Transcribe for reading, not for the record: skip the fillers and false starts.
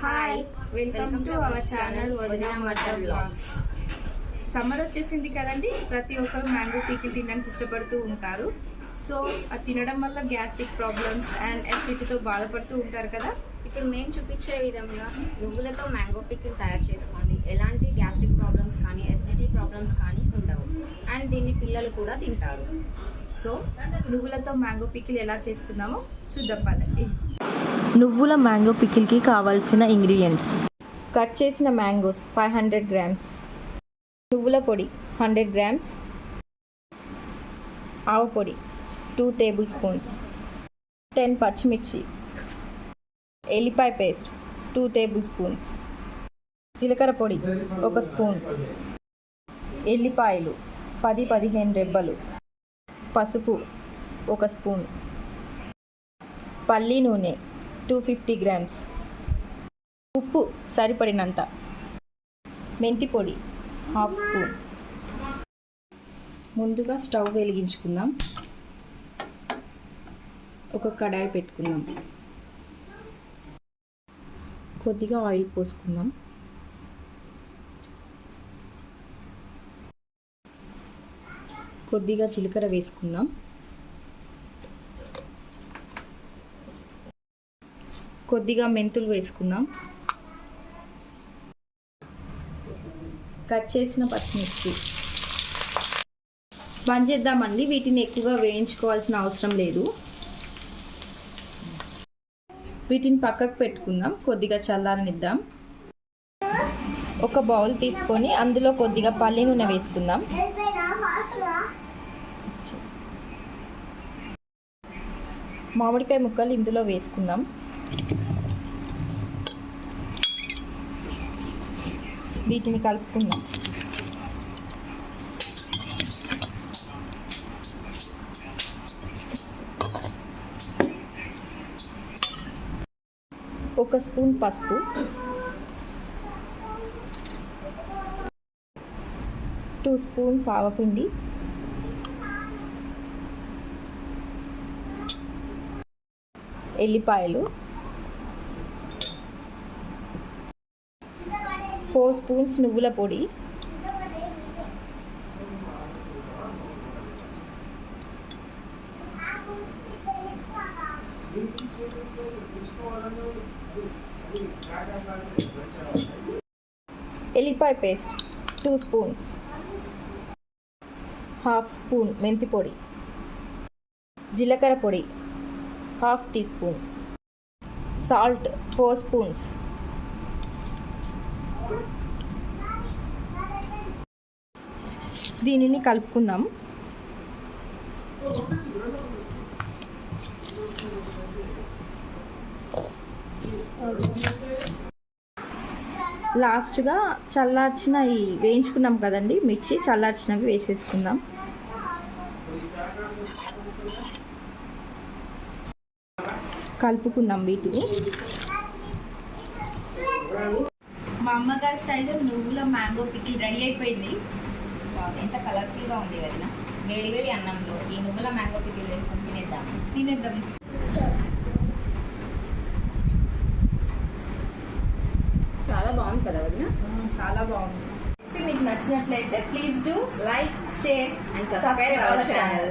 Hi, welcome to our channel వదినా matar blogs. Summer వచ్చేసింది కదండి, ప్రతి ఒక్కరు మ్యాంగో పీకిల్ తినడానికి ఇష్టపడుతూ ఉంటారు. సో అది తినడం వల్ల గ్యాస్ట్రిక్ ప్రాబ్లమ్స్ అండ్ ఎసిడిటీతో బాధపడుతూ ఉంటారు కదా. ఇప్పుడు మేము చూపించే విధంగా నువ్వులతో మ్యాంగో పికిల్ తయారు చేసుకోండి. ఎలాంటి గ్యాస్ట్రిక్ ప్రాబ్లమ్స్ కానీ ఎసిడిటీ ప్రాబ్లమ్స్ కానీ ఉండవు. అండ్ దీన్ని పిల్లలు కూడా తింటారు. సో నువ్వులతో మ్యాంగో పికిల్ ఎలా చేసుకుందామో చూద్దాం పదండి. నువ్వుల మ్యాంగో పికిల్కి కావాల్సిన ఇంగ్రీడియంట్స్: కట్ చేసిన మ్యాంగోస్ 500 గ్రామ్స్, నువ్వుల పొడి 100 గ్రామ్స్, ఆవు పొడి 2 టేబుల్ స్పూన్స్, 10 పచ్చిమిర్చి, ఎల్లిపాయ పేస్ట్ 2 టేబుల్ స్పూన్స్, జీలకర్ర పొడి 1 స్పూన్, ఎల్లిపాయలు 10-15 రెబ్బలు, పసుపు 1 స్పూన్, పల్లి నూనె 250 గ్రామ్స్, ఉప్పు సరిపడినంత, మెంతి పొడి 1/2 స్పూన్. ముందుగా స్టవ్ వెలిగించుకుందాం. ఒక కడాయి పెట్టుకుందాం. కొద్దిగా ఆయిల్ పోసుకుందాం. కొద్దిగా జీలకర్ర వేసుకుందాం. కొద్దిగా మెంతులు వేసుకుందాం. కట్ చేసిన పచ్చిమిర్చి బంద్ చేద్దామండి. వీటిని ఎక్కువగా వేయించుకోవాల్సిన అవసరం లేదు. వీటిని పక్కకు పెట్టుకుందాం. కొద్దిగా చల్లారనిద్దాం. ఒక బౌల్ తీసుకొని అందులో కొద్దిగా పల్లి నూనె వేసుకుందాం. మామిడికాయ ముక్కలు ఇందులో వేసుకుందాం. వీటిని కలుపుకుందాం. ఒక స్పూన్ పసుపు, 2 స్పూన్స్ ఆవపిండి, ఎల్లిపాయలు, 4 స్పూన్స్ నువ్వుల పొడి, ఎల్లిపాయ పేస్ట్ 2 స్పూన్స్, 1/2 స్పూన్ మెంతి పొడి, జీలకర్ర పొడి 1/2 టీ స్పూన్, సాల్ట్ 4 స్పూన్స్. దీనిని కలుపుకుందాం. లాస్ట్గా చల్లార్చిన ఈ వేయించుకున్నాం కదండి మిర్చి, చల్లార్చినవి వేసేసుకుందాం. కలుపుకుందాం వీటిని. మా అమ్మగారి స్టైల్లో నువ్వుల మ్యాంగో పికిల్ రెడీ అయిపోయింది. ఎంత కలర్ఫుల్గా ఉంది వదిన. వేడి వేడి అన్నంలో ఈ నువ్వుల మ్యాంగో పికిల్ వేసుకొని తినేద్దాం. చాలా బాగుంది కదా వదిన. చాలా బాగుంది. మీకు నచ్చినట్లయితే please do like, share and subscribe our channel.